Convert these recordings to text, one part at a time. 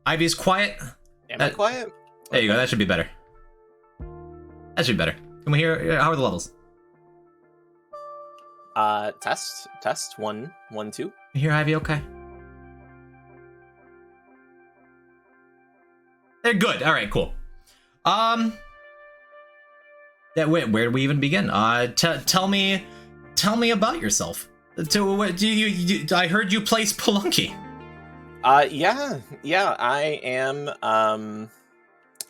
Ivy's quiet. Am I quiet? There you go. That should be better. That should be better. Can we hear? How are the levels? Test 1, 1, 2. You hear Ivy? Okay. They're good. All right. Cool. Yeah. Where do we even begin? Tell me about yourself. What do you? I heard you play Spelunky. Yeah. I am.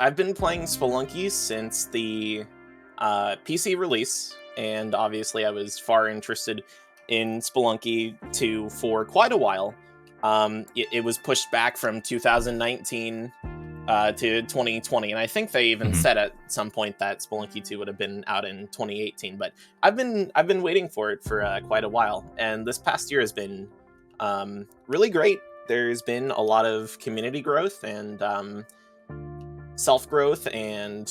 I've been playing Spelunky since the PC release, and obviously I was far interested in Spelunky 2 for quite a while. It was pushed back from 2019 to 2020, and I think they even said at some point that Spelunky 2 would have been out in 2018. But I've been waiting for it for quite a while, and this past year has been really great. There's been a lot of community growth and self-growth and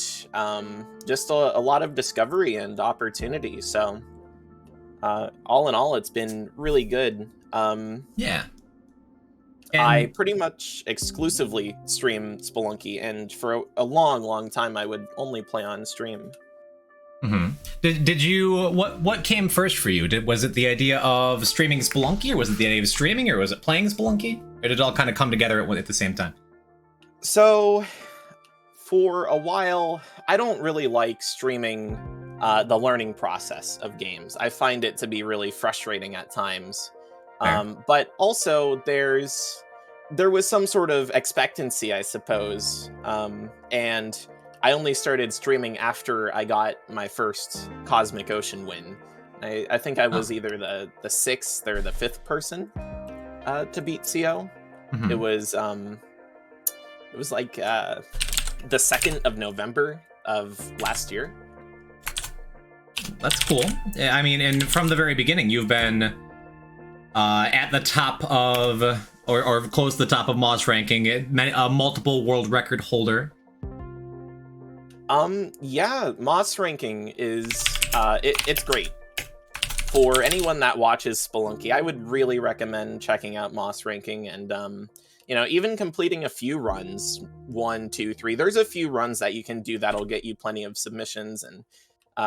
just a lot of discovery and opportunity. So all in all, it's been really good. Yeah. I pretty much exclusively stream Spelunky, and for a long time I would only play on stream. Did you what came first for you? Was it the idea of streaming Spelunky, or was it the idea of streaming, or was it playing Spelunky, or did it all kind of come together at the same time? So for a while, I don't really like streaming the learning process of games. I find it to be really frustrating at times. But also there was some sort of expectancy, I suppose. And I only started streaming after I got my first Cosmic Ocean win. I think I was either the 6th or the 5th person to beat CO. It was like the 2nd of November of last year. That's cool. I mean, and from the very beginning, you've been at the top of, or close to the top of Moss ranking, a multiple world record holder. Yeah, Moss ranking is, it's great. For anyone that watches Spelunky, I would really recommend checking out Moss ranking and, even completing a few runs, 1, 2, 3. There's a few runs that you can do that'll get you plenty of submissions, and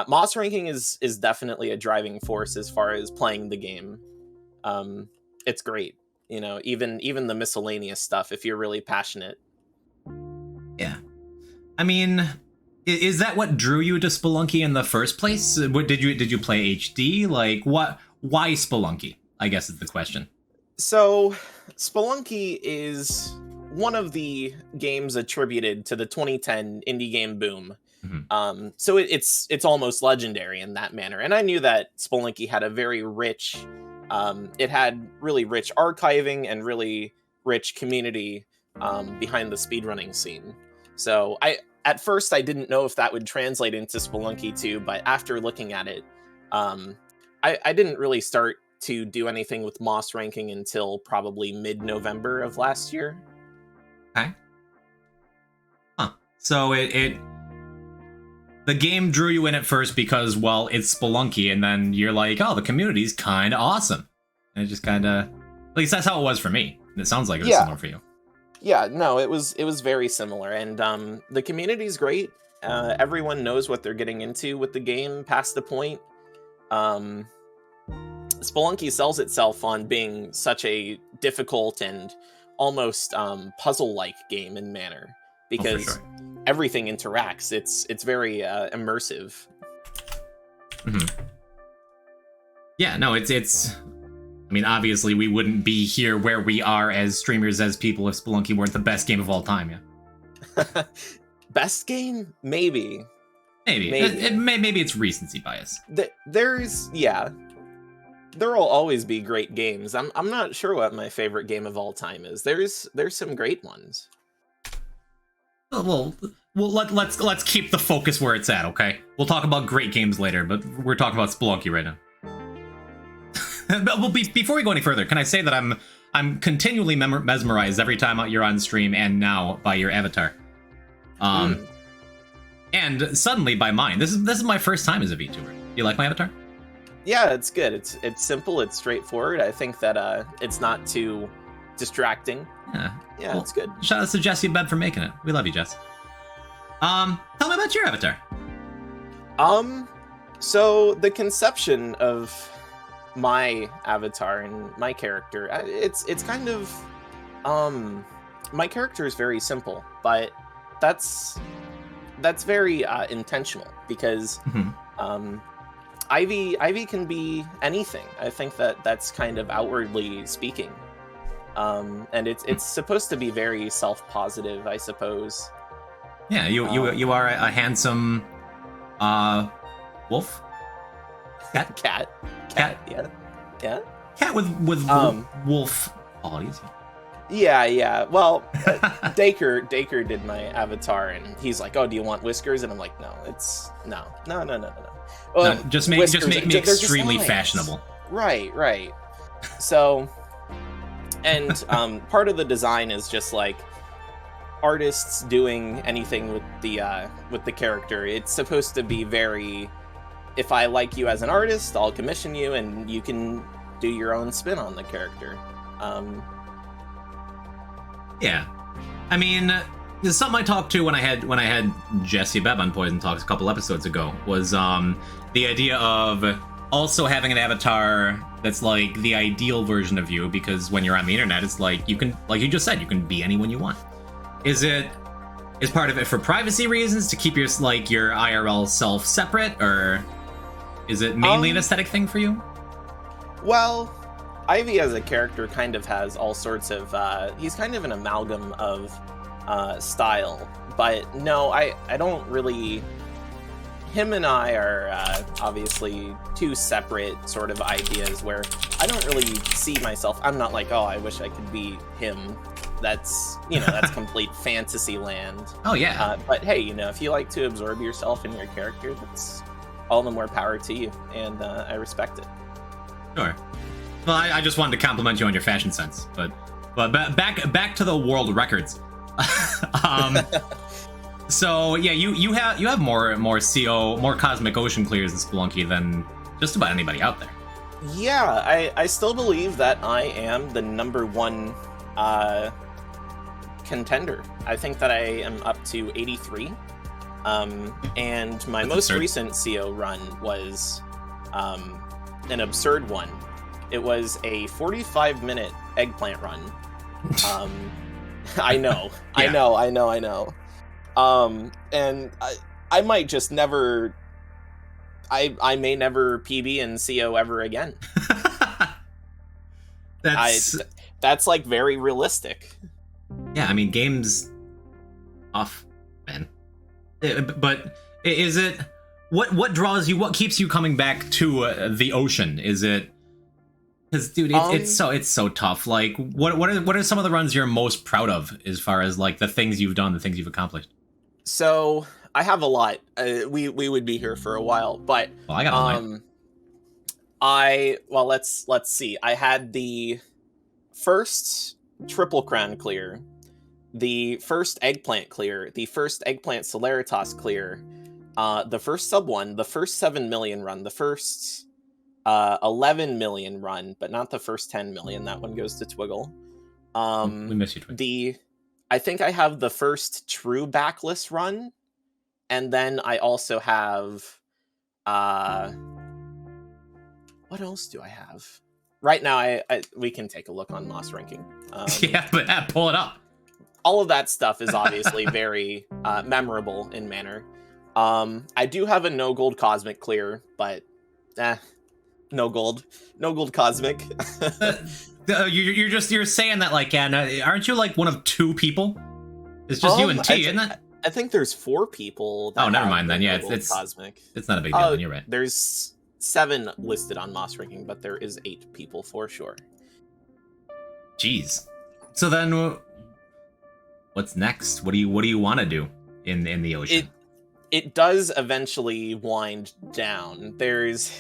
Moss ranking is definitely a driving force as far as playing the game. It's great, even the miscellaneous stuff if you're really passionate. Yeah, I mean, is that what drew you to Spelunky in the first place? What did you play HD? Like, what? Why Spelunky, I guess is the question. So Spelunky is one of the games attributed to the 2010 indie game boom. So it's almost legendary in that manner. And I knew that Spelunky had a very rich, it had really rich archiving and really rich community behind the speedrunning scene. So at first I didn't know if that would translate into Spelunky 2, but after looking at it, I didn't really start to do anything with Moss ranking until probably mid-November of last year. Okay. Huh. So the game drew you in at first because, well, it's Spelunky, and then you're like, oh, the community's kind of awesome. And it just kind of, at least that's how it was for me. And it sounds like it was similar for you. Yeah, no, it was very similar. And the community's great. Everyone knows what they're getting into with the game past the point. Spelunky sells itself on being such a difficult and almost puzzle-like game in manner, because everything interacts. It's very immersive. Yeah, no, it's. I mean, obviously, we wouldn't be here where we are as streamers, as people, if Spelunky weren't the best game of all time. Yeah. Best game, maybe. Maybe it's recency bias. There will always be great games. I'm not sure what my favorite game of all time is. There's some great ones. Well, let's keep the focus where it's at, okay? We'll talk about great games later, but we're talking about Spelunky right now. Well, before we go any further, can I say that I'm continually mesmerized every time you're on stream and now by your avatar, and suddenly by mine. This is my first time as a VTuber. Do you like my avatar? Yeah, it's good. It's simple. It's straightforward. I think that it's not too distracting. Yeah. Yeah, Well, it's good. Shout out to Jesse and Beb for making it. We love you, Jess. Tell me about your avatar. So the conception of my avatar and my character, it's kind of, my character is very simple, but that's very intentional because Ivy can be anything. I think that's kind of outwardly speaking, and it's supposed to be very self-positive, I suppose. Yeah, you are a handsome wolf. Cat. Yeah. Cat with wolf qualities. Yeah. Well, Dacre did my avatar, and he's like, "Oh, do you want whiskers?" And I'm like, "No, it's no." Just make me extremely fashionable. Right. So, and part of the design is just like artists doing anything with the character. It's supposed to be very, if I like you as an artist, I'll commission you, and you can do your own spin on the character. Yeah, I mean, there's something I talked to when I had Jesse Bebb on Poison Talks a couple episodes ago, was the idea of also having an avatar that's like the ideal version of you, because when you're on the internet, it's like you can, like you just said, you can be anyone you want. Is part of it for privacy reasons, to keep your IRL self separate, or is it mainly an aesthetic thing for you? Well, Ivy as a character kind of has all sorts of, he's kind of an amalgam of style, but no, I don't really, him and I are obviously two separate sort of ideas where I don't really see myself, I'm not like, oh, I wish I could be him. That's, that's complete fantasy land. Oh yeah. But hey, if you like to absorb yourself in your character, that's all the more power to you, and I respect it. Sure. Well, I just wanted to compliment you on your fashion sense, but back to the world records. So yeah, you have more CO, more cosmic ocean clears in Spelunky than just about anybody out there. Yeah, I still believe that I am the #1 contender. I think that I am up to 83. And my most recent CO run was an absurd one. It was a 45-minute eggplant run. I know. And I might just never, I may never PB in CO ever again. That's like very realistic. Yeah, I mean, games off, man. But is it, what draws you, what keeps you coming back to the ocean? Is it, because dude, it's so tough. Like, what are some of the runs you're most proud of as far as like the things you've done, the things you've accomplished? So I have a lot. We would be here for a while, but well, I got a lot. Let's see. I had the first Triple Crown clear, the first Eggplant clear, the first Eggplant Celeritas clear, the first Sub 1, the first 7 million run, the first 11 million run, but not the first 10 million. That one goes to Twiggle. We miss you, Twiggle. I think I have the first true backlist run, and then I also have what else do I have? Right now, we can take a look on Moss ranking. Yeah, but pull it up. All of that stuff is obviously very memorable in manner. I do have a no gold cosmic clear, but no gold cosmic. You're saying that like, aren't you like one of 2 people? It's just you and T, isn't it? I think there's 4 people. Oh, never mind then. Yeah, it's cosmic. It's not a big deal. Then you're right. There's 7 listed on Moss ranking, but there is 8 people for sure. Jeez. So then, what's next? What do you want to do in the ocean? It does eventually wind down. There's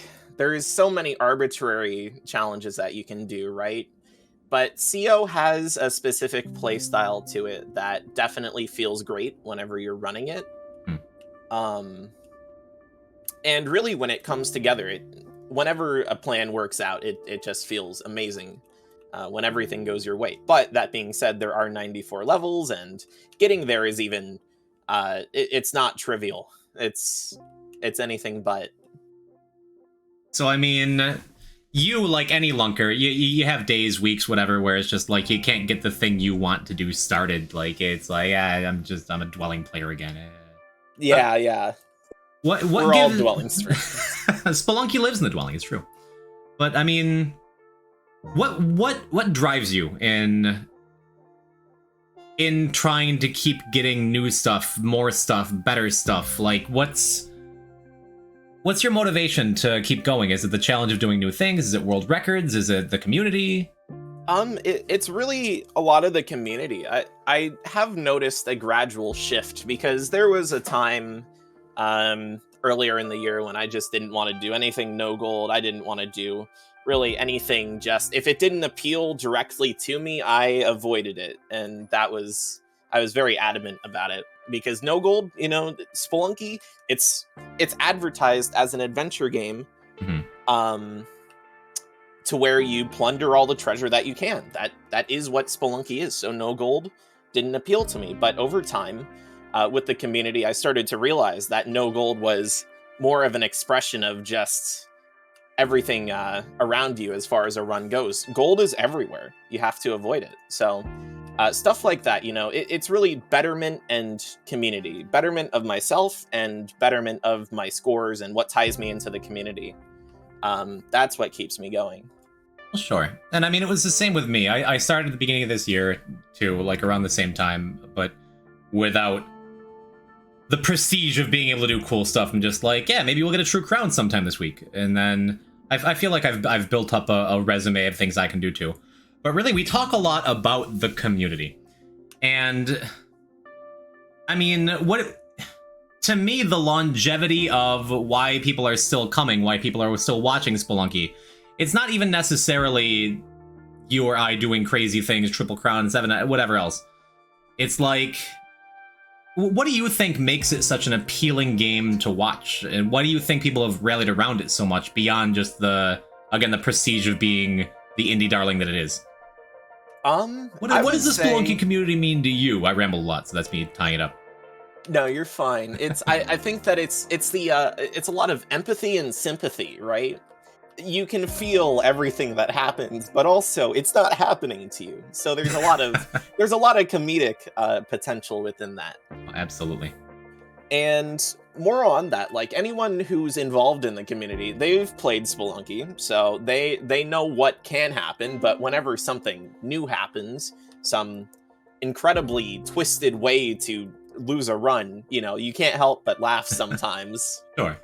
so many arbitrary challenges that you can do, right? But CO has a specific playstyle to it that definitely feels great whenever you're running it. And really, when it comes together, whenever a plan works out, it just feels amazing. when everything goes your way. But that being said, there are 94 levels, and getting there is even it's not trivial. It's anything but. So I mean, you, like any lunker, you have days, weeks, whatever, where it's just like you can't get the thing you want to do started. Like it's like, I'm a dwelling player again. Yeah. What We're all gives... dwelling streams. Spelunky lives in the dwelling. It's true. But I mean, what drives you in trying to keep getting new stuff, more stuff, better stuff? Like, what's your motivation to keep going? Is it the challenge of doing new things? Is it world records? Is it the community? It's really a lot of the community. I have noticed a gradual shift, because there was a time earlier in the year when I just didn't want to do anything no gold. I didn't want to do really anything. Just if it didn't appeal directly to me, I avoided it, and I was very adamant about it, because no gold, Spelunky, it's advertised as an adventure game, to where you plunder all the treasure that you can. That is what Spelunky is. So no gold didn't appeal to me. But over time, with the community, I started to realize that no gold was more of an expression of just everything around you as far as a run goes. Gold is everywhere. You have to avoid it. So stuff like that, it's really betterment and community. Betterment of myself and betterment of my scores and what ties me into the community. That's what keeps me going. Well, sure. And I mean, it was the same with me. I started at the beginning of this year too, like around the same time, but without the prestige of being able to do cool stuff. I'm just like, yeah, maybe we'll get a true crown sometime this week. And then I feel like I've built up a resume of things I can do too. But really, we talk a lot about the community. And I mean, to me, the longevity of why people are still coming, why people are still watching Spelunky, it's not even necessarily you or I doing crazy things, Triple Crown, 7, whatever else. It's like, what do you think makes it such an appealing game to watch? And why do you think people have rallied around it so much beyond just the prestige of being the indie darling that it is? What does the Spelunky community mean to you? I ramble a lot, so that's me tying it up. No, you're fine. It's I think that it's a lot of empathy and sympathy, right? You can feel everything that happens, but also it's not happening to you. So there's a lot of comedic potential within that. Absolutely. And more on that, like anyone who's involved in the community, they've played Spelunky, so they know what can happen. But whenever something new happens, some incredibly twisted way to lose a run, you can't help but laugh sometimes. Sure.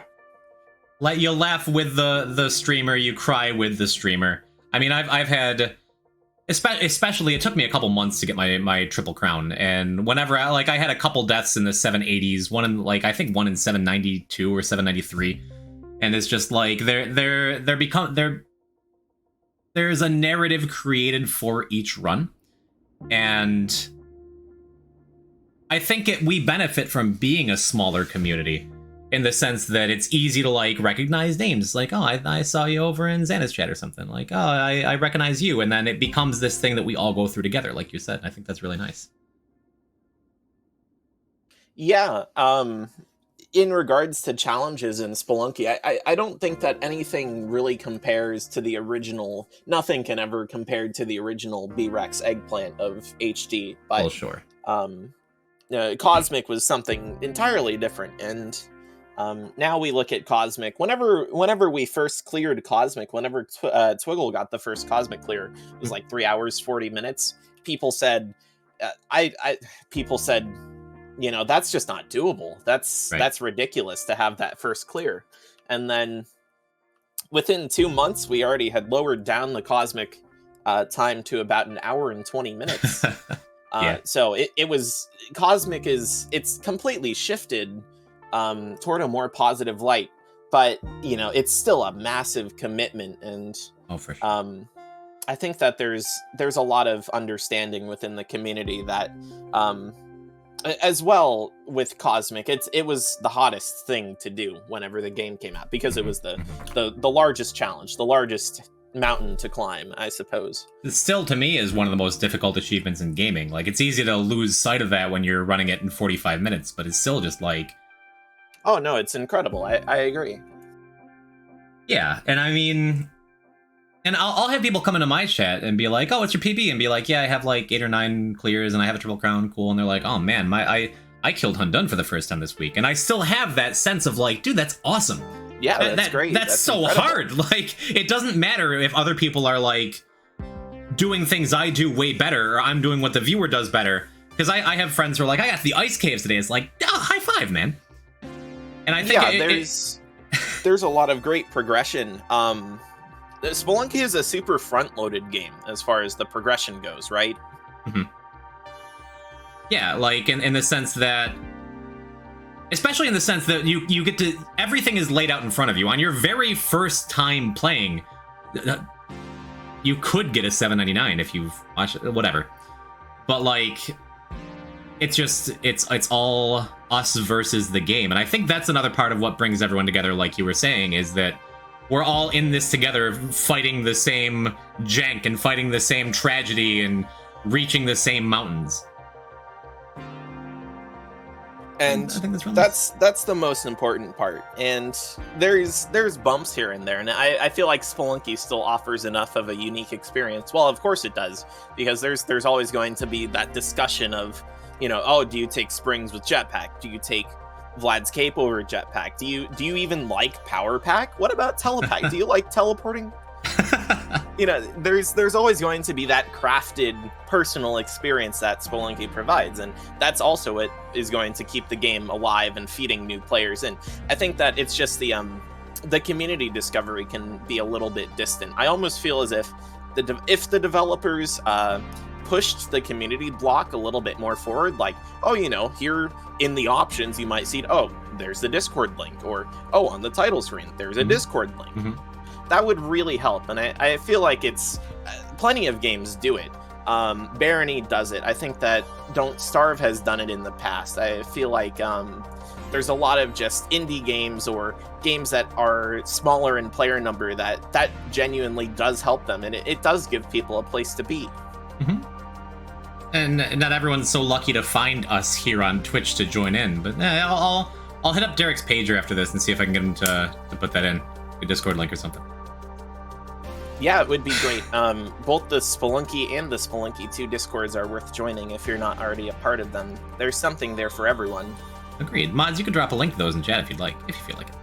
Like, you'll laugh with the streamer, you cry with the streamer. I mean, I've had, especially, it took me a couple months to get my triple crown, and whenever I had a couple deaths in the 780s, one in I think one in 792 or 793, and it's just like there's a narrative created for each run, and I think we benefit from being a smaller community, in the sense that it's easy to recognize names. Like, oh, I saw you over in Xana's chat or something. Like, oh, I recognize you. And then it becomes this thing that we all go through together, like you said. And I think that's really nice. Yeah. In regards to challenges in Spelunky, I don't think that anything really compares to the original. Nothing can ever compare to the original B-Rex eggplant of HD. But, well, sure. Cosmic was something entirely different. And now we look at Cosmic. Whenever we first cleared Cosmic, whenever Twiggle got the first Cosmic clear, it was 3 hours 40 minutes. People said, people said, that's just not doable. That's ridiculous to have that first clear. And then within 2 months, we already had lowered down the Cosmic time to about 1 hour and 20 minutes. Yeah. So it was Cosmic it's completely shifted toward a more positive light, but it's still a massive commitment, and for sure. I think that there's a lot of understanding within the community that as well with Cosmic, it was the hottest thing to do whenever the game came out, because it was the largest challenge, the largest mountain to climb, I suppose. It still, to me, is one of the most difficult achievements in gaming. Like, it's easy to lose sight of that when you're running it in 45 minutes, but it's still just like... Oh, no, it's incredible. I agree. Yeah, and I mean... And I'll have people come into my chat and be like, oh, what's your PB? And be like, yeah, I have like 8 or 9 clears and I have a triple crown, cool. And they're like, oh man, I killed Hundun for the first time this week. And I still have that sense of like, dude, that's awesome. Yeah, that's great. That's so incredible. Hard. Like, it doesn't matter if other people are like doing things I do way better, or I'm doing what the viewer does better. Because I have friends who are like, I got the ice caves today. It's like, oh, high five, man. And I think there's a lot of great progression. Spelunky is a super front-loaded game as far as the progression goes, right? Mm-hmm. Yeah, like in the sense that, especially in the sense that you get to, everything is laid out in front of you. On your very first time playing, you could get a 7.99 if you've watched it, whatever. But like, it's all us versus the game. And I think that's another part of what brings everyone together, like you were saying, is that we're all in this together, fighting the same jank and fighting the same tragedy and reaching the same mountains. And I think that's the most important part. And there's bumps here and there, and I feel like Spelunky still offers enough of a unique experience. Well, of course it does, because there's always going to be that discussion of, you know, oh, do you take springs with jetpack? Do you take Vlad's cape over jetpack? Do you even like power pack? What about telepack? Do you like teleporting? You know, there's always going to be that crafted personal experience that Spelunky provides, and that's also what is going to keep the game alive and feeding new players in. I think that it's just the community discovery can be a little bit distant. I almost feel as if the developers pushed the community block a little bit more forward, like, oh, you know, here in the options you might see, oh, there's the Discord link, or oh, on the title screen there's a Discord link. That would really help, and I feel like it's plenty of games do it. Barony does it. I think that Don't Starve has done it in the past. I feel like there's a lot of just indie games or games that are smaller in player number that genuinely does help them, and it does give people a place to be. And not everyone's so lucky to find us here on Twitch to join in, but I'll hit up Derek's pager after this and see if I can get him to put that in a Discord link or something. Yeah, it would be great. Both the Spelunky and the Spelunky 2 Discords are worth joining if you're not already a part of them. There's something there for everyone. Agreed. Mods, you could drop a link to those in chat if you'd like, if you feel like it.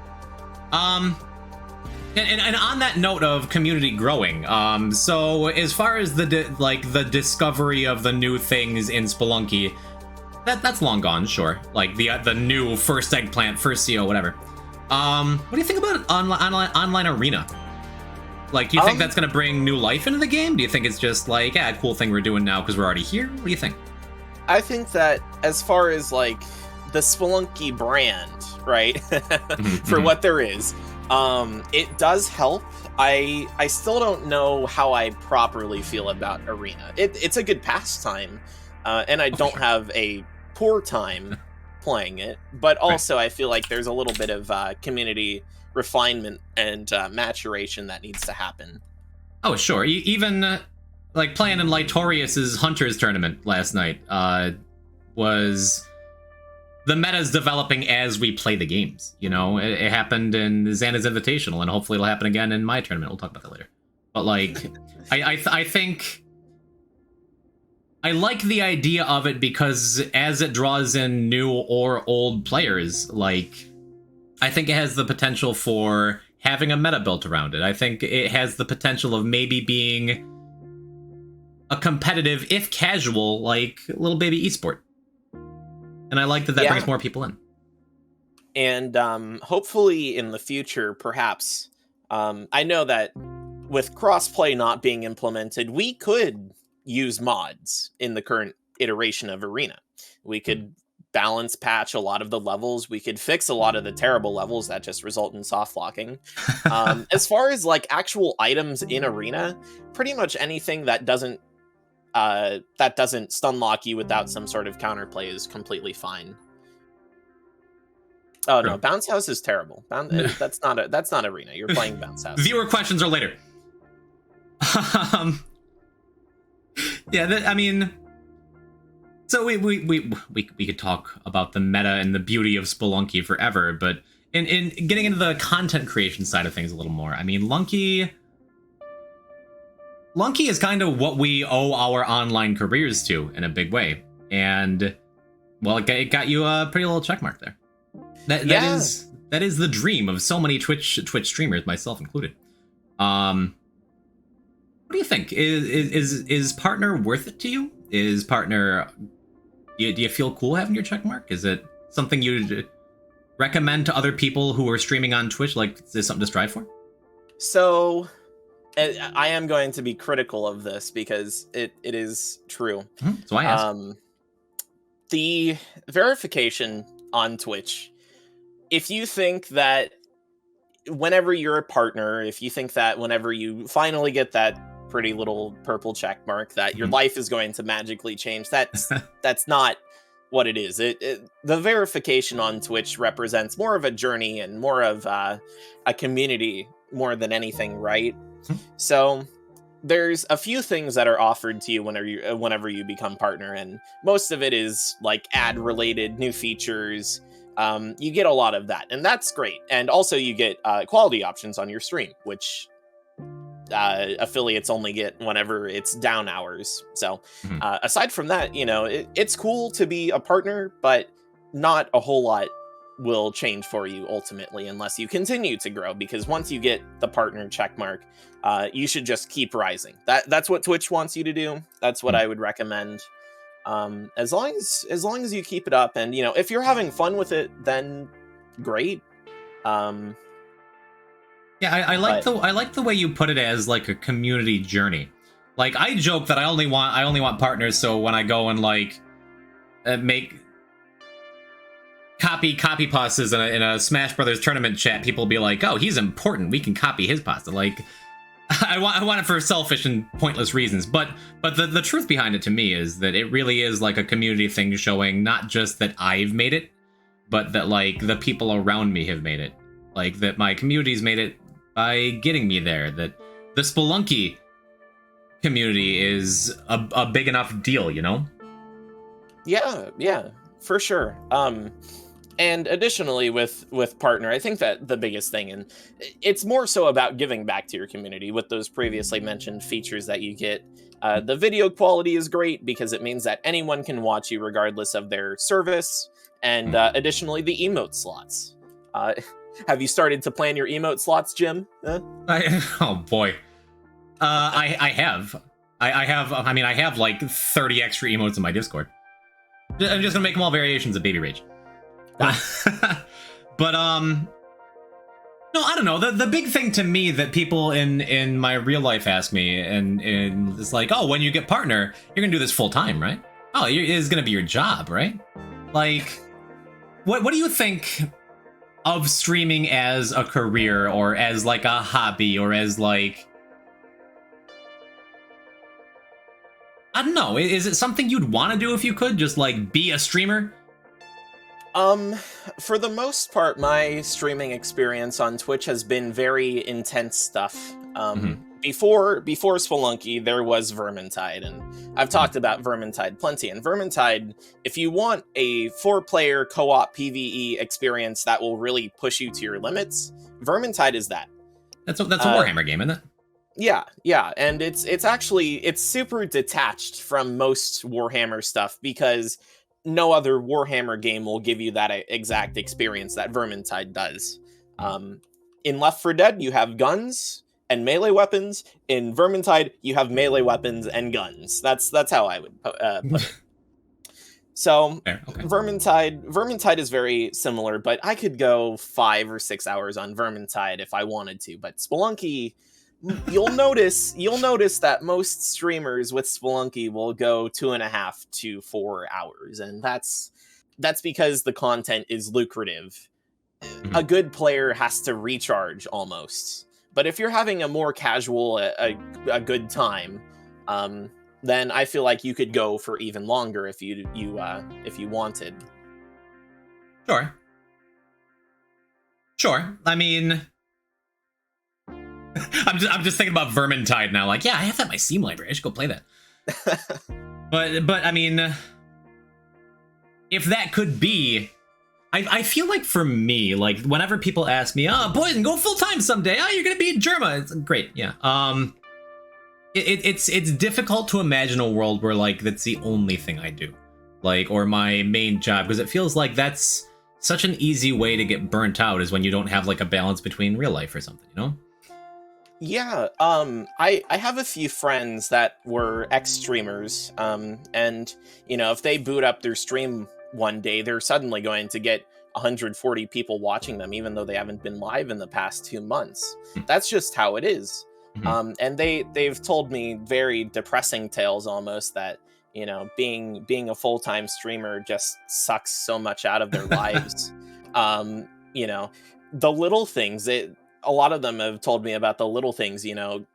And on that note of community growing, so as far as the discovery of the new things in Spelunky, that's long gone, sure. Like the new first eggplant, first CO, whatever. What do you think about online arena? Like, do you think that's going to bring new life into the game? Do you think it's just like, yeah, cool thing we're doing now because we're already here? What do you think? I think that as far as like the Spelunky brand, right, for what there is, it does help. I still don't know how I properly feel about arena. It's a good pastime, and I don't have a poor time playing it, but also I feel like there's a little bit of community refinement and maturation that needs to happen. Oh, sure. Even like playing in Litorius's Hunters tournament last night was the meta's developing as we play the games. You know, it happened in Xana's Invitational, and hopefully it'll happen again in my tournament. We'll talk about that later. But like, I think I like the idea of it because as it draws in new or old players, like, I think it has the potential for having a meta built around it. I think it has the potential of maybe being a competitive, if casual, like little baby esport. And I like that brings more people in. And hopefully in the future, perhaps, I know that with crossplay not being implemented, we could use mods in the current iteration of Arena. We could balance patch a lot of the levels. We could fix a lot of the terrible levels that just result in soft locking. As far as like actual items in Arena, pretty much anything that doesn't stun lock you without some sort of counterplay is completely fine. Oh no, Bounce House is terrible. That's not Arena. You're playing Bounce House. Viewer questions are later. Um, yeah, I mean, so we could talk about the meta and the beauty of Spelunky forever, but in getting into the content creation side of things a little more, I mean, Lunky is kind of what we owe our online careers to in a big way, and well, it got you a pretty little check mark there. That is the dream of so many Twitch streamers, myself included. What do you think? Is partner worth it to you? Is partner? Do you feel cool having your check mark? Is it something you'd recommend to other people who are streaming on Twitch? Like, is this something to strive for? So, I am going to be critical of this because it is true. So I asked. The verification on Twitch, if you think that whenever you're a partner, if you think that whenever you finally get that pretty little purple check mark, that your life is going to magically change, that's not what it is. The verification on Twitch represents more of a journey and more of a community more than anything, right? So there's a few things that are offered to you whenever you become partner, and most of it is like ad related, new features. You get a lot of that, and that's great. And also you get quality options on your stream, which affiliates only get whenever it's down hours. So aside from that, it's cool to be a partner, but not a whole lot will change for you ultimately unless you continue to grow, because once you get the partner check mark, you should just keep rising. That's what Twitch wants you to do. That's what I would recommend. As long as you keep it up, and if you're having fun with it, then great. Yeah, I like the way you put it as like a community journey. Like, I joke that I only want partners, so when I go and like make copy pastas in a Smash Brothers tournament chat, people will be like, "Oh, he's important. We can copy his pasta." Like, I want it for selfish and pointless reasons, but the truth behind it to me is that it really is like a community thing, showing not just that I've made it, but that like the people around me have made it, like that my community's made it by getting me there. That the Spelunky community is a big enough deal, Yeah, for sure. And additionally, with partner, I think that the biggest thing, and it's more so about giving back to your community with those previously mentioned features that you get. The video quality is great because it means that anyone can watch you regardless of their service. And additionally, the emote slots. Have you started to plan your emote slots, Jim? Oh boy, I have. I have like 30 extra emotes in my Discord. I'm just gonna make them all variations of Baby Rage. But no, I don't know. The big thing to me that people in my real life ask me, and it's like, oh, when you get partner, you're gonna do this full time, right? Oh, it's gonna be your job, right? Like, what do you think of streaming as a career, or as like a hobby, or as like, I don't know, is it something you'd want to do if you could just like be a streamer? For the most part, my streaming experience on Twitch has been very intense stuff. Before Spelunky, there was Vermintide, and I've talked about Vermintide plenty. And Vermintide, if you want a 4-player co-op PvE experience that will really push you to your limits, Vermintide is that. That's a Warhammer game, isn't it? Yeah, and it's super detached from most Warhammer stuff, because no other Warhammer game will give you that exact experience that Vermintide does. In Left 4 Dead, you have guns and melee weapons. In Vermintide, you have melee weapons and guns. That's how I would put it. So, okay. Vermintide is very similar, but I could go 5 or 6 hours on Vermintide if I wanted to. But Spelunky, you'll notice that most streamers with Spelunky will go 2.5 to 4 hours, and that's because the content is lucrative. A good player has to recharge almost, but if you're having a more casual, a good time, then I feel like you could go for even longer if you wanted. Sure. I mean, I'm just thinking about Vermintide now. Like, yeah, I have that in my Steam library. I should go play that. but I mean, if that could be, I feel like for me, like whenever people ask me, "Oh, Poison, go full time someday. Oh, you're gonna be in Germa." It's great, yeah. It's difficult to imagine a world where like that's the only thing I do, like, or my main job, because it feels like that's such an easy way to get burnt out, is when you don't have like a balance between real life or something, you know? Yeah, I have a few friends that were ex-streamers, and, you know, if they boot up their stream one day, they're suddenly going to get 140 people watching them, even though they haven't been live in the past 2 months. That's just how it is. And they've told me very depressing tales almost, that, you know, being a full-time streamer just sucks so much out of their lives. You know, the little things, a lot of them have told me about the little things, you know,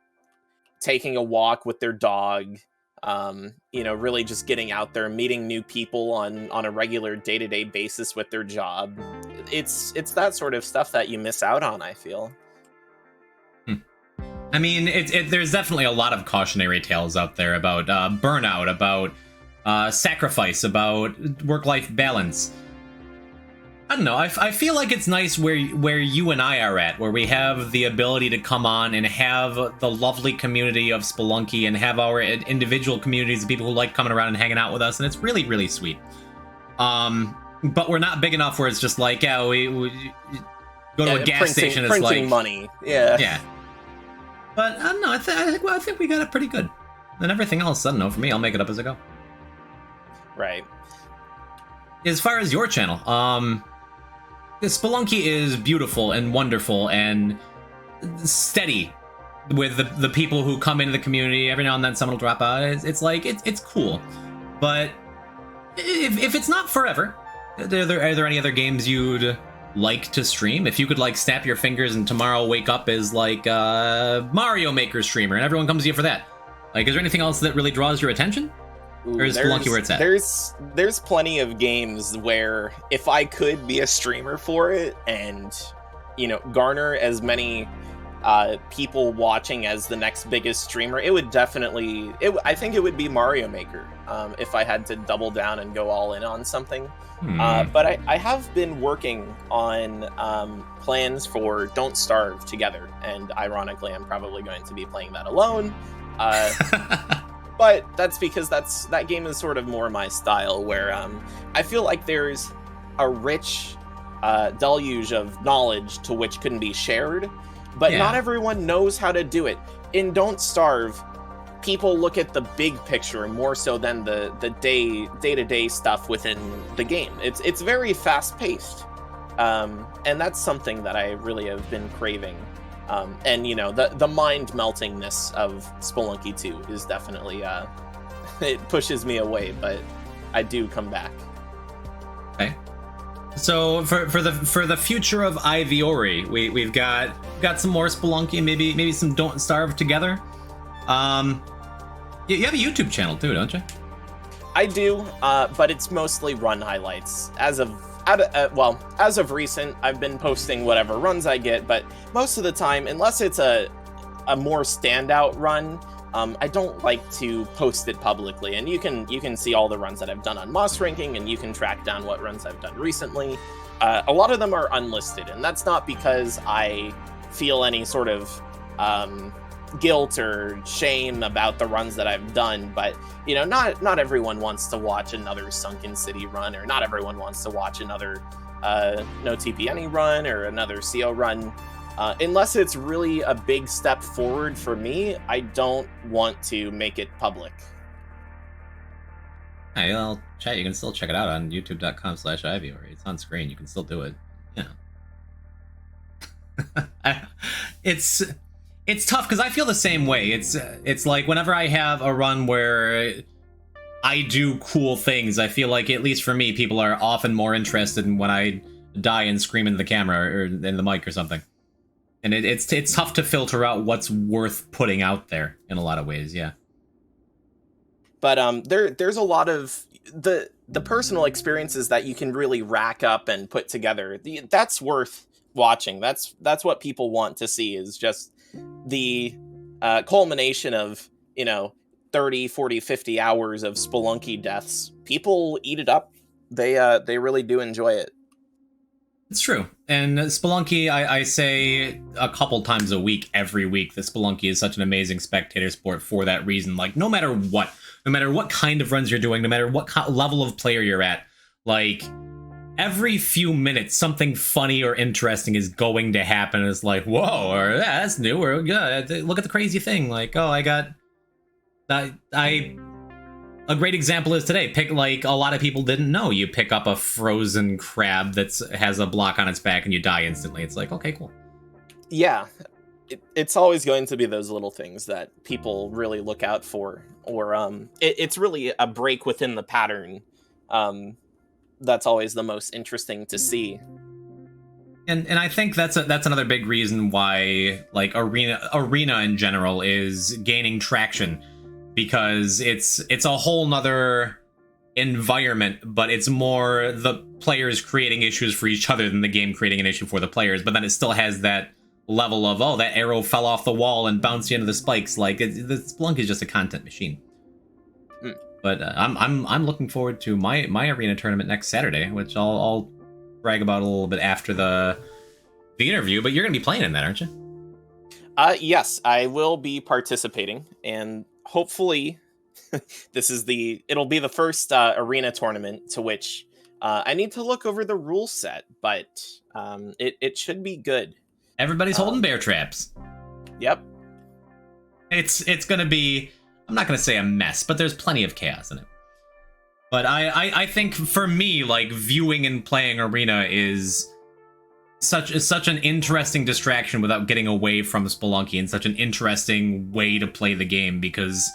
taking a walk with their dog, you know, really just getting out there, meeting new people on a regular day-to-day basis with their job. It's that sort of stuff that you miss out on, I feel. I mean, there's definitely a lot of cautionary tales out there about burnout, about sacrifice, about work-life balance. I don't know. I feel like it's nice where you and I are at, where we have the ability to come on and have the lovely community of Spelunky and have our individual communities of people who like coming around and hanging out with us, and it's really, really sweet. But we're not big enough where it's just like, yeah, we go to a gas station. It's printing like money. Yeah. Yeah. But I don't know. I think we got it pretty good. And everything else, I don't know. For me, I'll make it up as I go. Right. As far as your channel, Spelunky is beautiful and wonderful and steady with the people who come into the community. Every now and then someone will drop out. It's like, it's cool. But if it's not forever, are there any other games you'd like to stream? If you could like snap your fingers and tomorrow wake up as like a Mario Maker streamer and everyone comes to you for that, like, is there anything else that really draws your attention? Ooh, or is Spelunky where it's at? There's plenty of games where if I could be a streamer for it and, you know, garner as many people watching as the next biggest streamer, it would definitely, I think it would be Mario Maker, if I had to double down and go all in on something. But I have been working on plans for Don't Starve together, and ironically I'm probably going to be playing that alone. But that's because that game is sort of more my style, where I feel like there's a rich deluge of knowledge to which couldn't be shared, but not everyone knows how to do it. In Don't Starve, people look at the big picture more so than the day-to-day stuff within the game. It's very fast-paced, and that's something that I really have been craving. And, you know, the mind-meltingness of Spelunky 2 is definitely, it pushes me away, but I do come back. Okay. So for the future of Ivyoary, we've got some more Spelunky, maybe some Don't Starve together. You have a YouTube channel too, don't you? I do, but it's mostly run highlights. As of recent, I've been posting whatever runs I get, but most of the time, unless it's a more standout run, I don't like to post it publicly. And you can see all the runs that I've done on Moss Ranking, and you can track down what runs I've done recently. A lot of them are unlisted, and that's not because I feel any sort of guilt or shame about the runs that I've done, but, you know, not everyone wants to watch another Sunken City run, or not everyone wants to watch another No TP Any run or another CO run. Unless it's really a big step forward for me, I don't want to make it public. Hey, well, chat, you can still check it out on youtube.com/Ivyoary. It's on screen. You can still do it. Yeah. It's tough because I feel the same way. It's like whenever I have a run where I do cool things, I feel like, at least for me, people are often more interested in when I die and scream into the camera or in the mic or something. And it's tough to filter out what's worth putting out there in a lot of ways, yeah. But there's a lot of the personal experiences that you can really rack up and put together. That's worth watching. That's what people want to see, is just the culmination of, 30, 40, 50 hours of Spelunky deaths, people eat it up. They really do enjoy it. It's true. And Spelunky, I say a couple times a week, every week, that Spelunky is such an amazing spectator sport for that reason. Like, no matter what kind of runs you're doing, no matter what level of player you're at, like, every few minutes, something funny or interesting is going to happen. It's like, whoa, or yeah, that's new, or good. Look at the crazy thing. Like, oh, a great example is today. Like, a lot of people didn't know you pick up a frozen crab that has a block on its back and you die instantly. It's like, okay, cool. Yeah, it's always going to be those little things that people really look out for, or it's really a break within the pattern. That's always the most interesting to see. And I think that's another big reason why, like, arena in general is gaining traction, because it's a whole nother environment, but it's more the players creating issues for each other than the game creating an issue for the players. But then it still has that level of, oh, that arrow fell off the wall and bounced you into the spikes. Like, the Spelunky is just a content machine. But I'm looking forward to my arena tournament next Saturday, which I'll brag about a little bit after the interview. But you're gonna be playing in that, aren't you? Yes, I will be participating, and hopefully, it'll be the first arena tournament to which I need to look over the rule set, but it should be good. Everybody's holding bear traps. Yep. It's gonna be, I'm not gonna say a mess, but there's plenty of chaos in it. But I think for me, like, viewing and playing arena is such an interesting distraction without getting away from Spelunky, and such an interesting way to play the game, because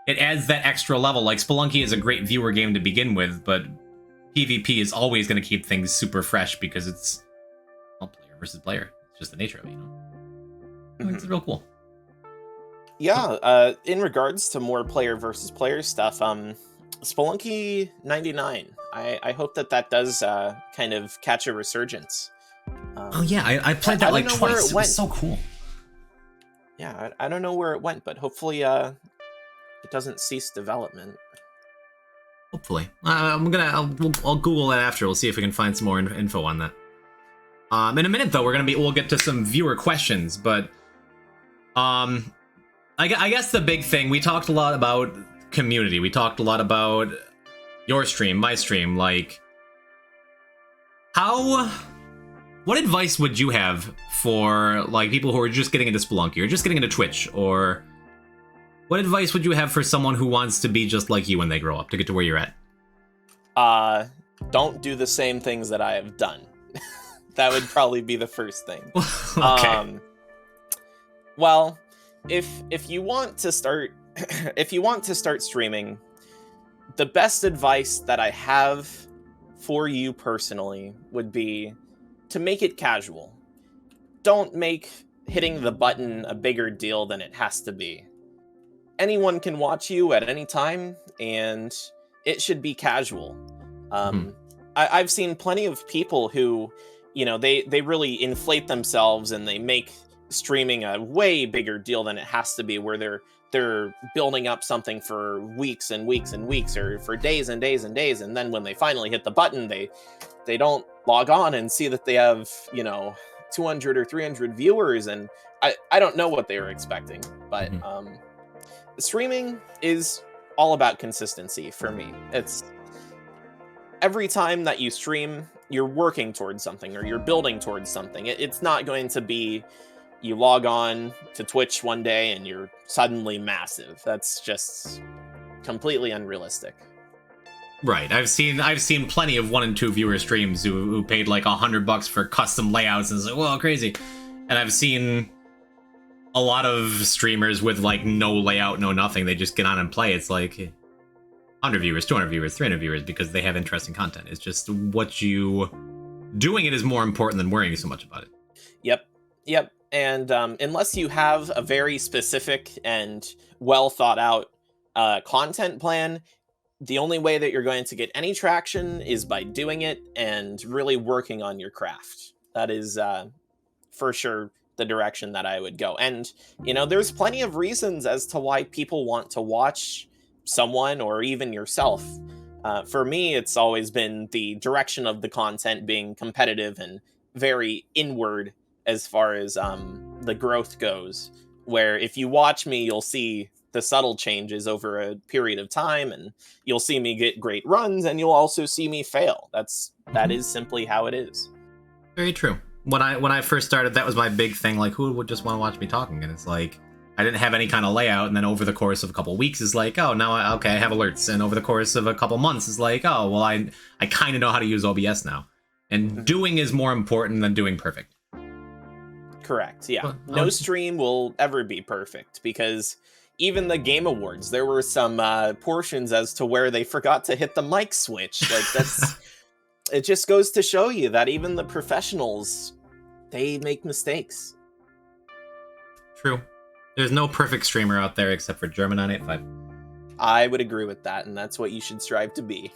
it adds that extra level. Like, Spelunky is a great viewer game to begin with, but PvP is always going to keep things super fresh because it's, well, player versus player. It's just the nature of it, It's real cool. Yeah, in regards to more player versus player stuff, Spelunky 99. I hope that does kind of catch a resurgence. Oh yeah, I played that like twice. It was so cool. Yeah, I don't know where it went, but hopefully it doesn't cease development. Hopefully. I'll Google that after. We'll see if we can find some more info on that. In a minute though, we'll get to some viewer questions, but I guess the big thing, we talked a lot about community. We talked a lot about your stream, my stream, like, what advice would you have for, like, people who are just getting into Spelunky or just getting into Twitch, or what advice would you have for someone who wants to be just like you when they grow up, to get to where you're at? Don't do the same things that I have done. That would probably be the first thing. Okay. Well, if you want to start streaming, the best advice that I have for you personally would be to make it casual. Don't make hitting the button a bigger deal than it has to be. Anyone can watch you at any time, and it should be casual. I've seen plenty of people who, they really inflate themselves and they make streaming a way bigger deal than it has to be, where they're building up something for weeks and weeks and weeks, or for days and days and days, and then when they finally hit the button, they don't log on and see that they have 200 or 300 viewers, and I don't know what they were expecting. But streaming is all about consistency for me. It's every time that you stream, you're working towards something, or you're building towards something. It's not going to be you log on to Twitch one day and you're suddenly massive. That's just completely unrealistic. Right. I've seen plenty of 1 and 2 viewer streams who paid like $100 for custom layouts, and it's like, well, crazy. And I've seen a lot of streamers with like no layout, no nothing. They just get on and play. It's like 100 viewers, 200 viewers, 300 viewers, because they have interesting content. It's just doing it is more important than worrying so much about it. Yep. And unless you have a very specific and well thought out content plan, the only way that you're going to get any traction is by doing it and really working on your craft. That is for sure the direction that I would go. And, there's plenty of reasons as to why people want to watch someone or even yourself. For me, it's always been the direction of the content being competitive and very inward as far as the growth goes, where if you watch me, you'll see the subtle changes over a period of time, and you'll see me get great runs, and you'll also see me fail. That is simply how it is. Very true. When I first started, that was my big thing. Like, who would just want to watch me talking? And it's like, I didn't have any kind of layout, and then over the course of a couple of weeks, is like, oh, now I have alerts, and over the course of a couple months, is like, oh, well, I kind of know how to use OBS now, and doing is more important than doing perfect. Correct. Yeah. No stream will ever be perfect, because even the Game Awards, there were some portions as to where they forgot to hit the mic switch. Like, that's it just goes to show you that even the professionals, they make mistakes. True. There's no perfect streamer out there except for German985. I would agree with that, and that's what you should strive to be.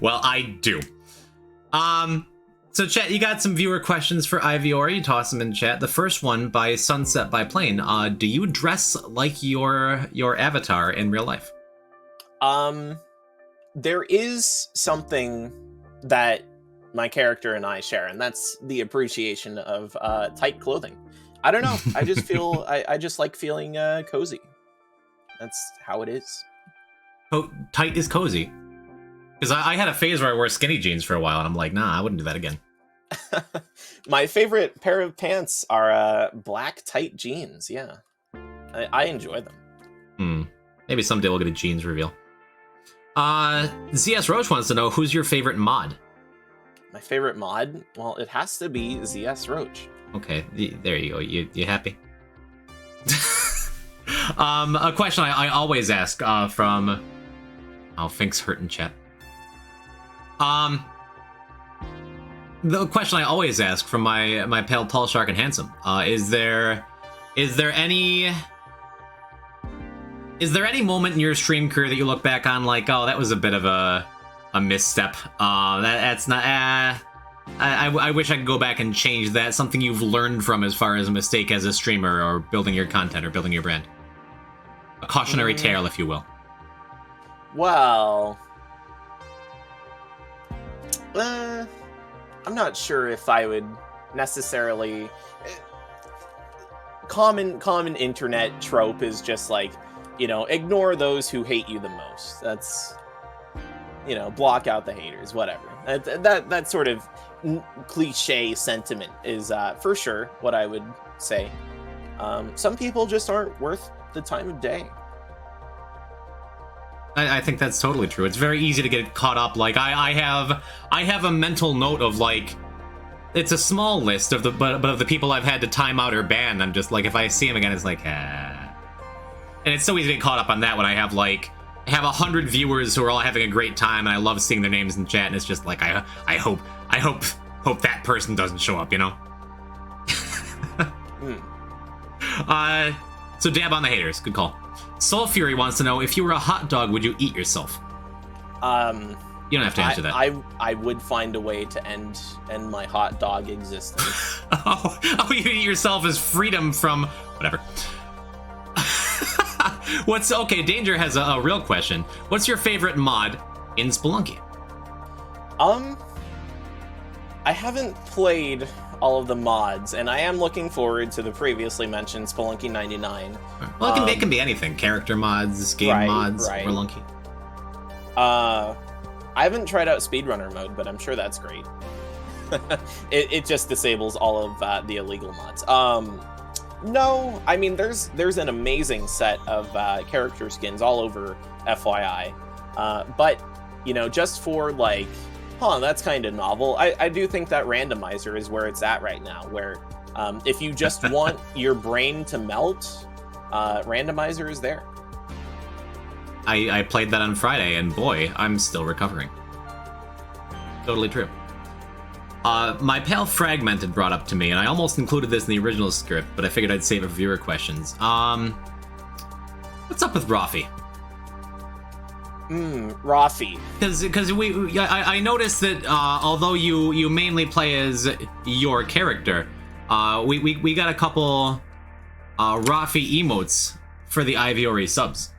Well, I do. So chat, you got some viewer questions for Ivyoary. You toss them in chat. The first one by Sunset by Plane. Do you dress like your avatar in real life? There is something that my character and I share, and that's the appreciation of tight clothing. I don't know. I just feel I just like feeling cozy. That's how it is. Oh, tight is cozy. Because I had a phase where I wore skinny jeans for a while, and I'm like, nah, I wouldn't do that again. My favorite pair of pants are black tight jeans. Yeah, I enjoy them. Maybe someday we'll get a jeans reveal. ZS Roach wants to know, who's your favorite mod? My favorite mod? Well, it has to be ZS Roach. Okay, there you go. You happy? A question I always ask from... Oh, Fink's hurting chat. The question I always ask from my pale, tall, shark, and handsome, is there any moment in your stream career that you look back on like, oh, that was a bit of a misstep? That's not. I wish I could go back and change that. Something you've learned from as far as a mistake as a streamer or building your content or building your brand. A cautionary tale, if you will. Well, I'm not sure if I would necessarily... Common internet trope is just like, ignore those who hate you the most. That's, block out the haters, whatever. That sort of cliche sentiment is for sure what I would say. Some people just aren't worth the time of day. I think that's totally true. It's very easy to get caught up. Like I have a mental note of like, it's a small list of the people I've had to time out or ban. I'm just like, if I see them again, it's like, and it's so easy to get caught up on that when I have 100 viewers who are all having a great time, and I love seeing their names in chat, and it's just like, I hope that person doesn't show up, So dab on the haters. Good call. Soul Fury wants to know, if you were a hot dog, would you eat yourself? You don't have to answer that. I would find a way to end my hot dog existence. oh, you eat yourself as freedom from whatever. Okay, Danger has a real question. What's your favorite mod in Spelunky? I haven't played all of the mods, and I am looking forward to the previously mentioned Spelunky 99. Well, it can be anything. Character mods, game mods, Spelunky. I haven't tried out speedrunner mode, but I'm sure that's great. it just disables all of the illegal mods. No, I mean, there's an amazing set of character skins all over FYI. But, just for that's kind of novel. I do think that randomizer is where it's at right now, where if you just want your brain to melt, randomizer is there. I played that on Friday, and boy, I'm still recovering. Totally true. My pal Fragmented brought up to me, and I almost included this in the original script, but I figured I'd save it for viewer questions. What's up with Rafi? Rafi. Because I noticed that although you mainly play as your character, we got a couple Rafi emotes for the Ivyoary subs.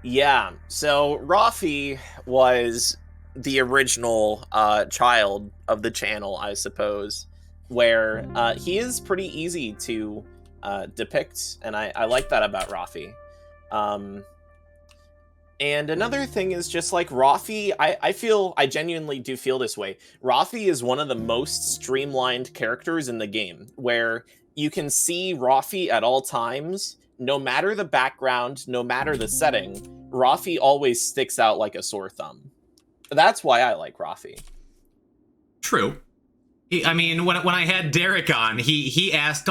Yeah, so Rafi was the original child of the channel, I suppose, where he is pretty easy to depict, and I like that about Rafi. And another thing is just like Rafi, I genuinely do feel this way. Rafi is one of the most streamlined characters in the game, where you can see Rafi at all times, no matter the background, no matter the setting. Rafi always sticks out like a sore thumb. That's why I like Rafi. True. I mean, when I had Derek on, he asked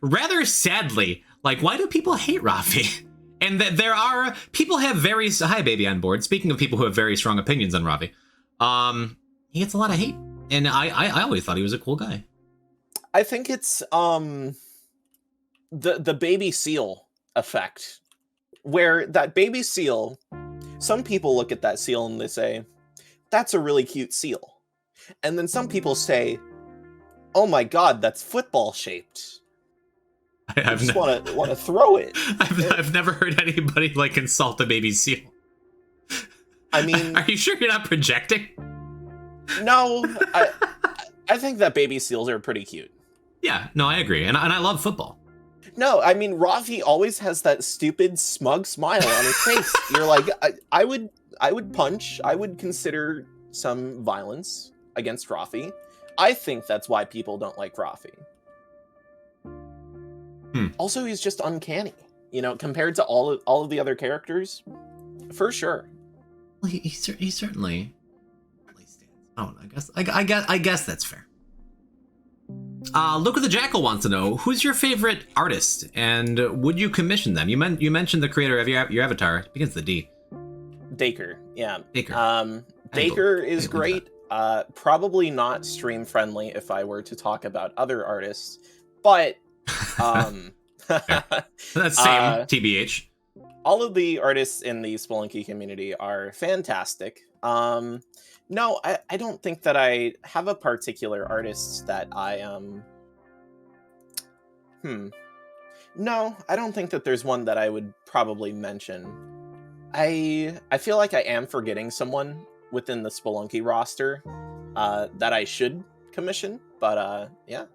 rather sadly, like, why do people hate Rafi? And that there are people have very hi baby on board. Speaking of people who have very strong opinions on Ravi, he gets a lot of hate, and I always thought he was a cool guy. I think it's the baby seal effect, where that baby seal, some people look at that seal and they say, "That's a really cute seal," and then some people say, "Oh my god, that's football shaped." I just want to throw it. I've never heard anybody like insult a baby seal. I mean, are you sure you're not projecting? No, I think that baby seals are pretty cute. Yeah, no, I agree, and I love football. No, I mean Rafi always has that stupid smug smile on his face. You're like, I would punch. I would consider some violence against Rafi. I think that's why people don't like Rafi. Also, he's just uncanny, compared to all of the other characters, for sure. Well, he certainly stands out. I guess that's fair. Look at the Jackal wants to know, who's your favorite artist, and would you commission them? You mentioned the creator of your avatar. It begins with a D. Daker, yeah. Daker. Daker is great. Probably not stream friendly if I were to talk about other artists, but. That's same TBH. All of the artists in the Spelunky community are fantastic. No, I don't think that I have a particular artist that I No, I don't think that there's one that I would probably mention. I feel like I am forgetting someone within the Spelunky roster that I should commission, but yeah.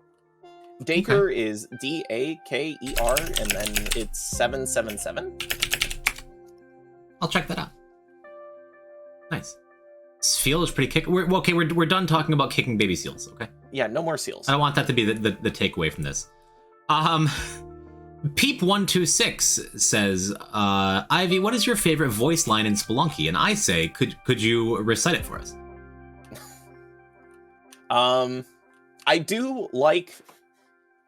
Daker is Daker, and then it's 777. I'll check that out. Nice. This field is pretty kick. We're done talking about kicking baby seals. Okay. Yeah, no more seals. I don't want that to be the takeaway from this. Peep126 says, Ivy, what is your favorite voice line in Spelunky? And I say, could you recite it for us? I do like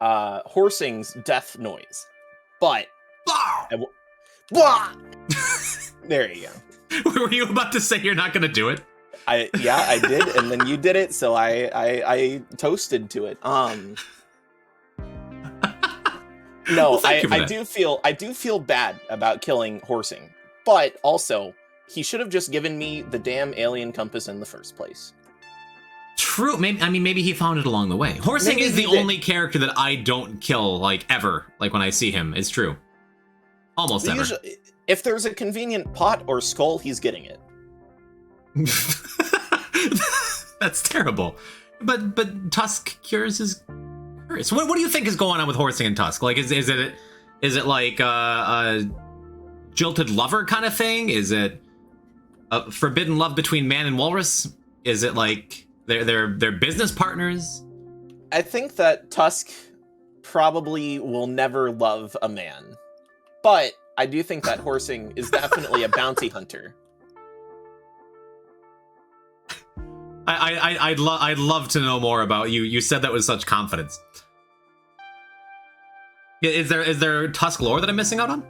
Horsing's death noise, but there you go. Were you about to say you're not going to do it? I did, and then you did it, so I toasted to it. No, well, I do feel bad about killing Horsing, but also he should have just given me the damn alien compass in the first place. True. Maybe he found it along the way. Horsing is the only character that I don't kill, like, ever. Like, when I see him. It's true. Almost ever. Usually, if there's a convenient pot or skull, he's getting it. That's terrible. But Tusk cures his curse. What do you think is going on with Horsing and Tusk? Like, is it like a jilted lover kind of thing? Is it a forbidden love between man and walrus? Is it like they're business partners? I think that Tusk probably will never love a man, but I do think that Horsing is definitely a bounty hunter. I'd love to know more about you. You said that with such confidence. Is there Tusk lore that I'm missing out on?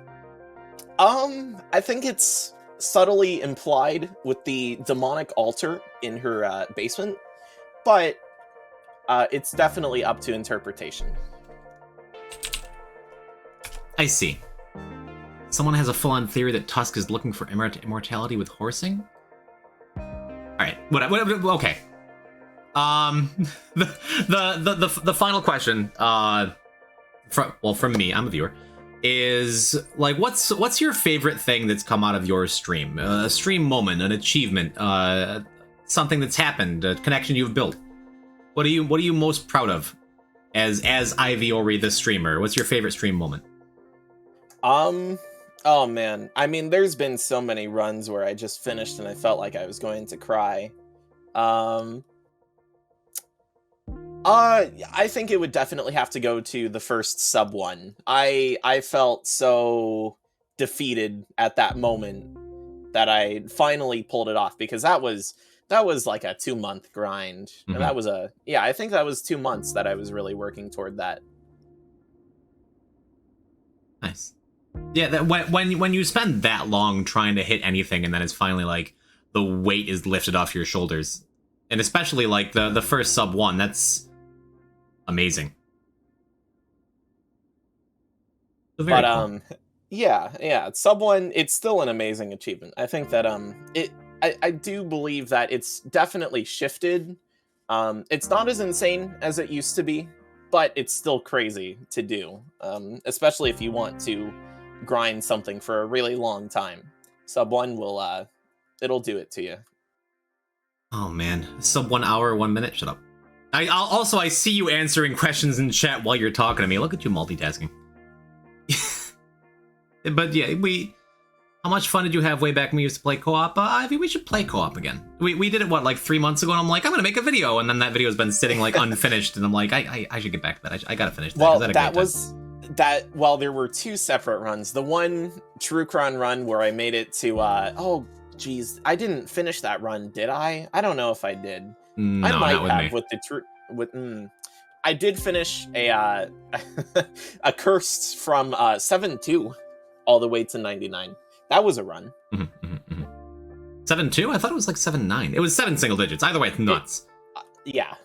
I think it's subtly implied with the demonic altar in her basement, but it's definitely up to interpretation. I see. Someone has a full-on theory that Tusk is looking for immortality with horsing. All right, whatever. Okay. The final question, from me, I'm a viewer, is like, what's your favorite thing that's come out of your stream? A stream moment, an achievement, something that's happened, a connection you've built. What are you most proud of as Ivyoary the streamer? What's your favorite stream moment? Oh man, I mean, there's been so many runs where I just finished and I felt like I was going to cry. I think it would definitely have to go to the first sub one. I felt so defeated at that moment that I finally pulled it off, because that was like a 2-month grind. Mm-hmm. And that was I think that was 2 months that I was really working toward that. Nice. Yeah, that when you spend that long trying to hit anything, and then it's finally like the weight is lifted off your shoulders, and especially like the first sub one, that's amazing. So very cool. Yeah, sub one, it's still an amazing achievement. I think that I do believe that it's definitely shifted. It's not as insane as it used to be, but it's still crazy to do, especially if you want to grind something for a really long time. Sub one will it'll do it to you. Oh man, sub 1 hour 1 minute. Shut up. I see you answering questions in chat while you're talking to me. Look at you multitasking. But yeah, how much fun did you have way back when we used to play co-op? Ivy, we should play co-op again. We did it, what, like 3 months ago, and I'm like, I'm gonna make a video, and then that video has been sitting like unfinished, and I'm like, I should get back to that. I gotta finish that. Well, there were 2 separate runs. The one Trukron run where I made it to oh geez, I didn't finish that run, did I? I don't know if I did. No, I might not have with the I did finish a a cursed from 7-2 all the way to 99. That was a run. 7-2? I thought it was like 7-9. It was 7 single digits. Either way, it's nuts. Yeah.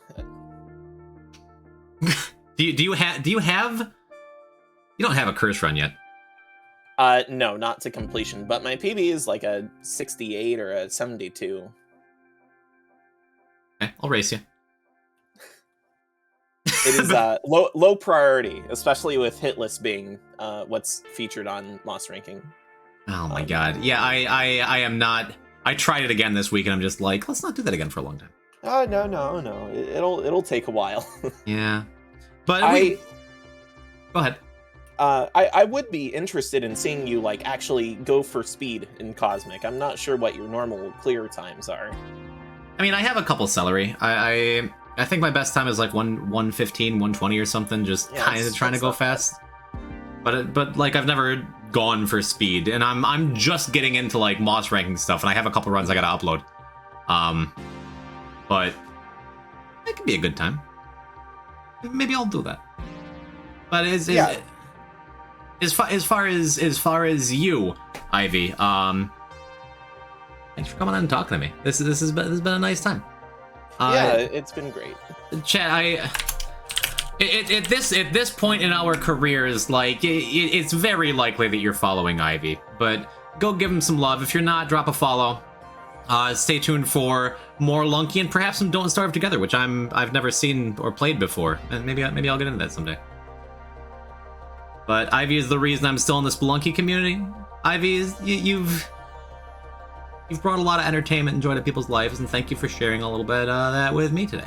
Do you have? You don't have a curse run yet. No, not to completion, but my PB is like a 68 or a 72. Okay, I'll race you. It is low priority, especially with hitless being what's featured on Lost Ranking. Oh my god. Yeah, I am not. I tried it again this week, and I'm just like, let's not do that again for a long time. Oh no. It'll take a while. Yeah, but go ahead. I would be interested in seeing you like actually go for speed in Cosmic. I'm not sure what your normal clear times are. I mean, I have a couple celery. I think my best time is like 115, 120 or something. Just kind of trying to go fast. But like I've never gone for speed, and I'm just getting into like Moss ranking stuff, and I have a couple runs I gotta upload. But it could be a good time. Maybe I'll do that. But as far as you, Ivy, thanks for coming on and talking to me. This has been a nice time. It's been great. Chat, at this point in our careers, like it's very likely that you're following Ivy, but go give him some love. If you're not, drop a follow. Stay tuned for more Lunky and perhaps some Don't Starve Together, which I've never seen or played before, and maybe I'll get into that someday. But Ivy is the reason I'm still in the Spelunky community. Ivy is you've brought a lot of entertainment and joy to people's lives, and thank you for sharing a little bit of that with me today.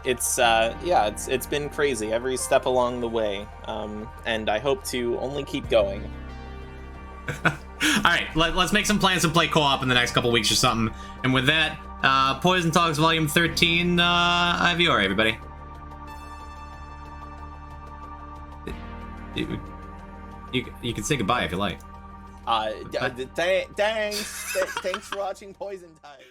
It's been crazy every step along the way, and I hope to only keep going. All right, let's make some plans to play co-op in the next couple weeks or something. And with that, Poison Talks Volume 13, Ivyoary, everybody. You can say goodbye if you like. Thanks for watching Poisontype.